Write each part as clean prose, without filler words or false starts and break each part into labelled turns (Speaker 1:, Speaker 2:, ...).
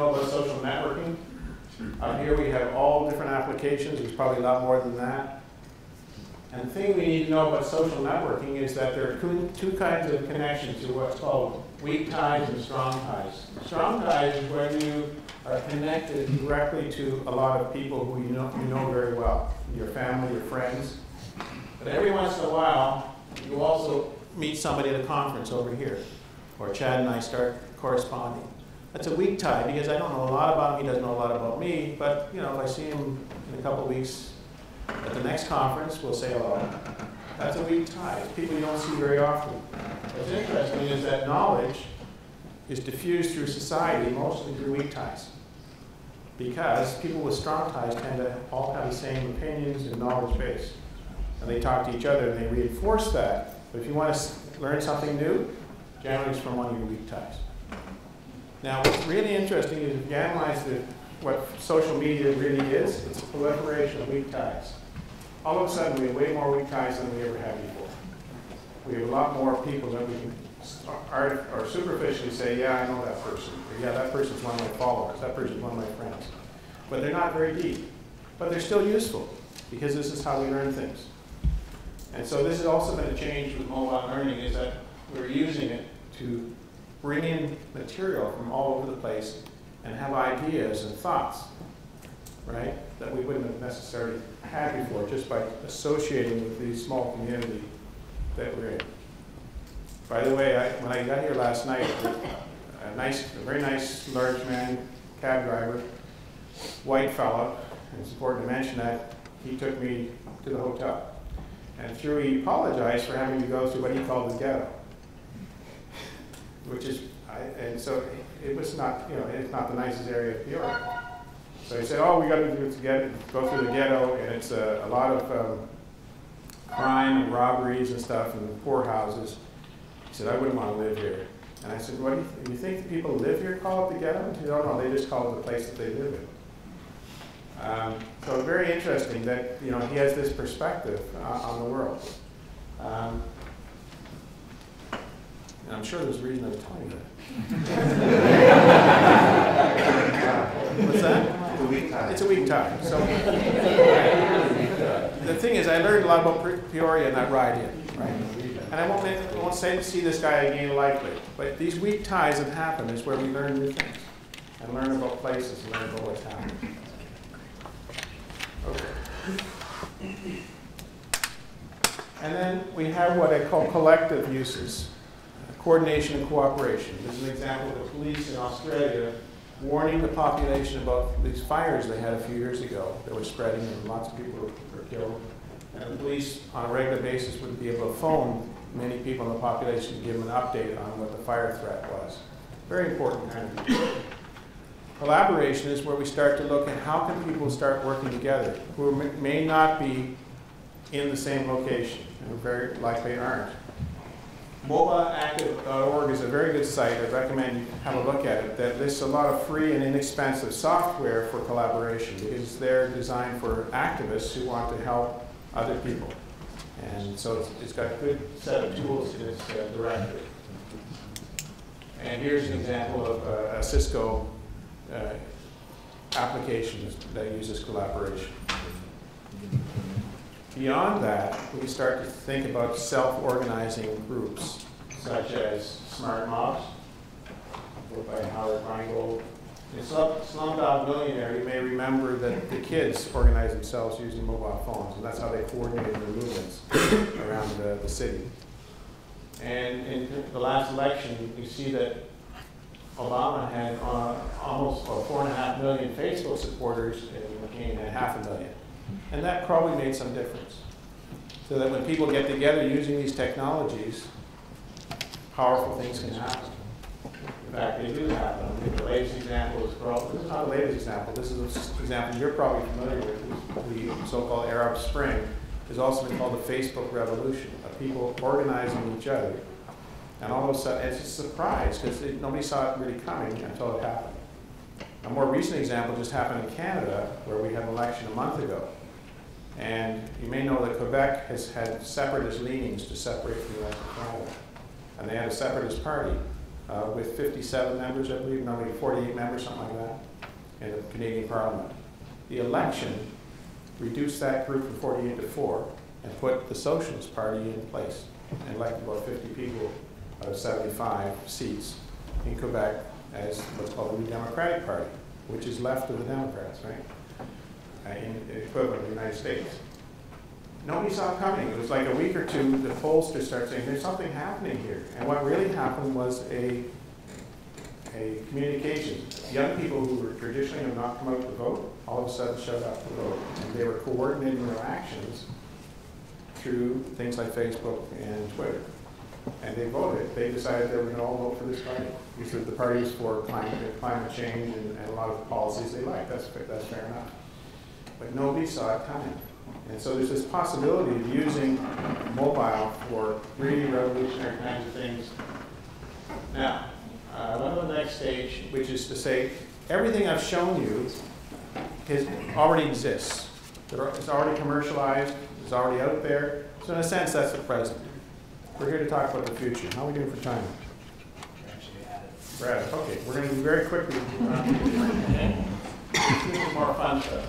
Speaker 1: know about social networking? Out here we have all different applications. There's probably a lot more than that. And the thing we need to know about social networking is that there are two kinds of connections to what's called weak ties and strong ties. Strong ties is when you are connected directly to a lot of people who you know very well, your family, your friends. But every once in a while, you also meet somebody at a conference over here, or Chad and I start corresponding. That's a weak tie because I don't know a lot about him, he doesn't know a lot about me, but if I see him in a couple of weeks at the next conference, we'll say hello. That's a weak tie. People you don't see very often. What's interesting is that knowledge is diffused through society mostly through weak ties. Because people with strong ties tend to all have the same opinions and knowledge base. And they talk to each other and they reinforce that. But if you want to learn something new, generally it's from one of your weak ties. Now, what's really interesting is if you analyze what social media really is, it's a proliferation of weak ties. All of a sudden, we have way more weak ties than we ever had before. We have a lot more people that we can or superficially say, yeah, I know that person. Or, yeah, that person's one of my followers. That person's one of my friends. But they're not very deep. But they're still useful, because this is how we learn things. And so this has also been a change with mobile learning, is that we're using it to bring in material from all over the place and have ideas and thoughts, right, that we wouldn't have necessarily had before just by associating with the small community that we're in. By the way, when I got here last night, a very nice, large man, cab driver, white fella, and it's important to mention that, he took me to the hotel. And he apologized for having to go through what he called the ghetto. Which is, and so it was not, it's not the nicest area of Peoria. So he said, oh, we got to go through the ghetto, and it's a lot of crime and robberies and stuff, and poor houses. He said, I wouldn't want to live here. And I said, what do you think the people who live here call it the ghetto? And he said, oh no, they just call it the place that they live in. So very interesting that he has this perspective on the world. And I'm sure there's a reason I was telling you that. What's that?
Speaker 2: It's a weak tie.
Speaker 1: It's a weak tie. So the thing is, I learned a lot about Peoria in that ride in, right? And I won't see this guy again likely. But these weak ties that happen is where we learn new things and learn about places and learn about what's happening. Okay. And then we have what I call collective uses. Coordination and cooperation. This is an example of the police in Australia warning the population about these fires they had a few years ago that were spreading and lots of people were killed. And the police, on a regular basis, would be able to phone many people in the population to give them an update on what the fire threat was. Very important kind of thing. Collaboration is where we start to look at how can people start working together who may not be in the same location, and very likely aren't. Mobileactive.org is a very good site. I recommend you have a look at it. That lists a lot of free and inexpensive software for collaboration because they're designed for activists who want to help other people. And so it's got a good set of tools in its directory. And here's an example of a Cisco application that uses collaboration. Beyond that, we start to think about self-organizing groups, such as Smart Mobs, book by Howard Rheingold. In Slumdog Millionaire, you may remember that the kids organize themselves using mobile phones, and that's how they coordinated their movements around the city. And in the last election, you see that Obama had almost 4.5 million Facebook supporters, and McCain had 500,000. And that probably made some difference. So that when people get together using these technologies, powerful things can happen. In fact, they do happen. The latest example is, this is not the latest example. This is an example you're probably familiar with. The so-called Arab Spring has also been called the Facebook Revolution, of people organizing each other. And all of a sudden, it's a surprise because nobody saw it really coming until it happened. A more recent example just happened in Canada, where we had an election a month ago. And you may know that Quebec has had separatist leanings to separate from the rest of Canada. And they had a separatist party with 57 members, I believe, no, maybe 48 members, something like that, in the Canadian Parliament. The election reduced that group from 48 to 4 and put the Socialist Party in place and elected about 50 people out of 75 seats in Quebec as what's called the New Democratic Party, which is left of the Democrats, right? In the equivalent of the United States. Nobody saw it coming. It was like a week or two, the pollsters started saying, there's something happening here. And what really happened was a communication. Young people who were traditionally have not come out to vote, all of a sudden showed up to vote. And they were coordinating their actions through things like Facebook and Twitter. And they voted. They decided they were going to all vote for this party. These are the parties for climate change and a lot of the policies they like. That's fair enough. But nobody saw it coming. And so there's this possibility of using mobile for really revolutionary kinds of things. Now, one of the next stage, which is to say, everything I've shown you already exists. It's already commercialized, it's already out there. So in a sense, that's the present. We're here to talk about the future. How are we doing for time? Brad, okay, we're going to be very quickly. Okay. This is more fun stuff.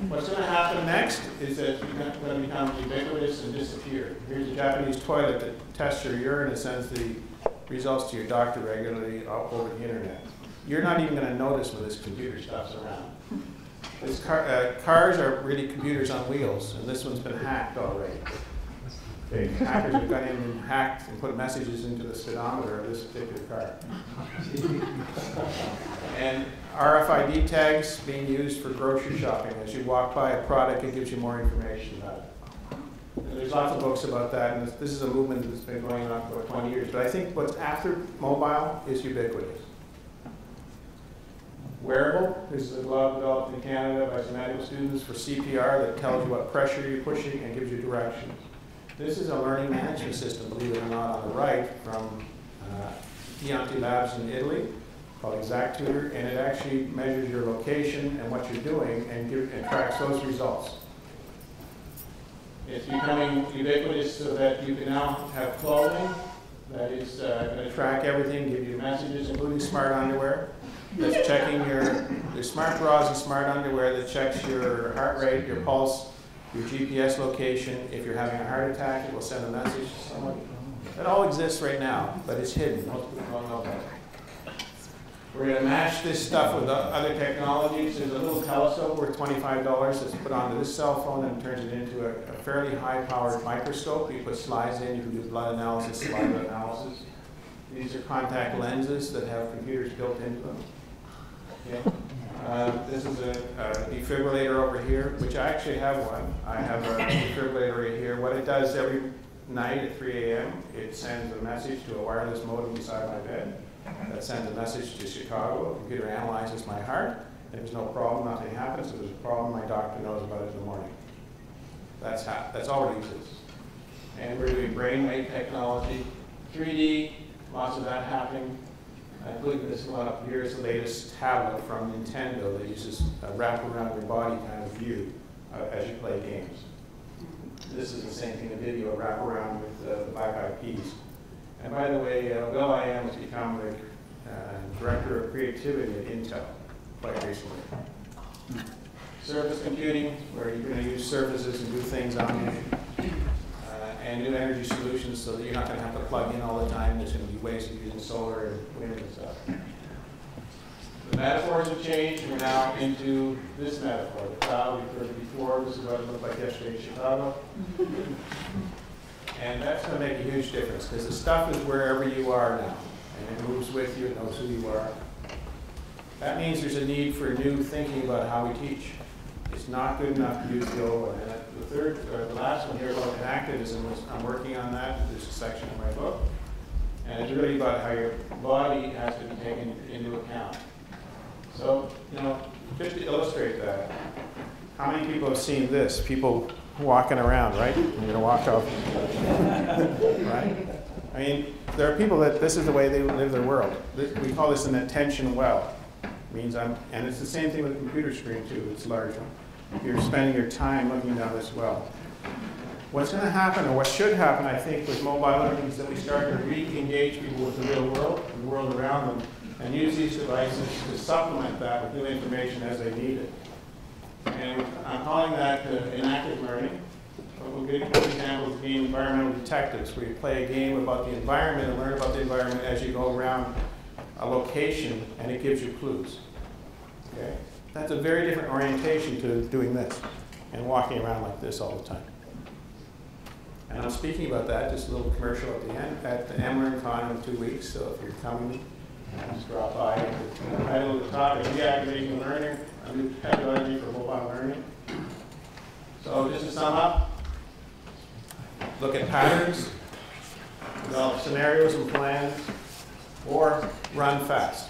Speaker 1: What's going to happen next is that it's going to become ubiquitous and disappear. Here's a Japanese toilet that tests your urine and sends the results to your doctor regularly over the internet. You're not even going to notice when this computer stuff's around. This cars are really computers on wheels, and this one's been hacked already. Okay, hackers have gone in and hacked and put messages into the speedometer of this particular car. And RFID tags being used for grocery shopping. As you walk by a product, it gives you more information about it. And there's lots of books about that, and this is a movement that's been going on for 20 years. But I think what's after mobile is ubiquitous. Wearable. This is a glove developed in Canada by some medical students for CPR that tells you what pressure you're pushing and gives you directions. This is a learning management system, believe it or not, on the right from Chianti Labs in Italy, called ExactTutor, and it actually measures your location and what you're doing and tracks those results. It's becoming ubiquitous so that you can now have clothing that is going to track everything, give you messages, including smart underwear. That's checking there's smart bras and smart underwear that checks your heart rate, your pulse, your GPS location. If you're having a heart attack, it will send a message to someone. That all exists right now, but it's hidden. Most people don't know about it. We're going to match this stuff with other technologies. There's a little telescope worth $25 that's put onto this cell phone and turns it into a fairly high-powered microscope. You put slides in, you can do blood analysis, saliva analysis. These are contact lenses that have computers built into them. Okay. This is a defibrillator over here, which I actually have one. I have a defibrillator right here. What it does every night at 3 a.m., it sends a message to a wireless modem beside my bed. That sends a message to Chicago. The computer analyzes my heart. If there's no problem, nothing happens. If there's a problem, my doctor knows about it in the morning. That's already exists. And we're doing brainwave technology, 3D, lots of that happening. Including this one up here is the latest tablet from Nintendo that uses a wrap around your body kind of view as you play games. This is the same thing, a video wrap around with the Black Eyed Peas. And by the way, Will I Am has become the director of creativity at Intel quite recently. Surface computing, where you're going to use surfaces and do things on you. And new energy solutions so that you're not going to have to plug in all the time. There's going to be ways of using solar and wind and stuff. The metaphors have changed. We're now into this metaphor. The cloud we've heard before. This is what it looked like yesterday in Chicago. And that's going to make a huge difference because the stuff is wherever you are now. And it moves with you. It knows who you are. That means there's a need for new thinking about how we teach. It's not good enough to use the old one. And the last one here about activism, I'm working on that. There's a section in my book. And it's really about how your body has to be taken into account. So, just to illustrate that, how many people have seen this? People walking around, right? You're going to walk off, right? I mean, there are people that this is the way they live their world. We call this an attention well. Means and it's the same thing with a computer screen too. It's larger. You're spending your time looking down this well. What's going to happen, or what should happen, I think, with mobile learning is that we start to re-engage people with the real world, the world around them, and use these devices to supplement that with new information as they need it. And I'm calling that inactive learning. But we'll give you an example of being environmental detectives, where you play a game about the environment and learn about the environment as you go around a location, and it gives you clues. Okay? That's a very different orientation to doing this and walking around like this all the time. And I'm speaking about that, just a little commercial at the end, at the MLearnCon in 2 weeks. So if you're coming, just drop by. The title of the talk is Reactivating Learning, a new pedagogy for mobile learning. So just to sum up, look at patterns, develop scenarios and plans, or run fast.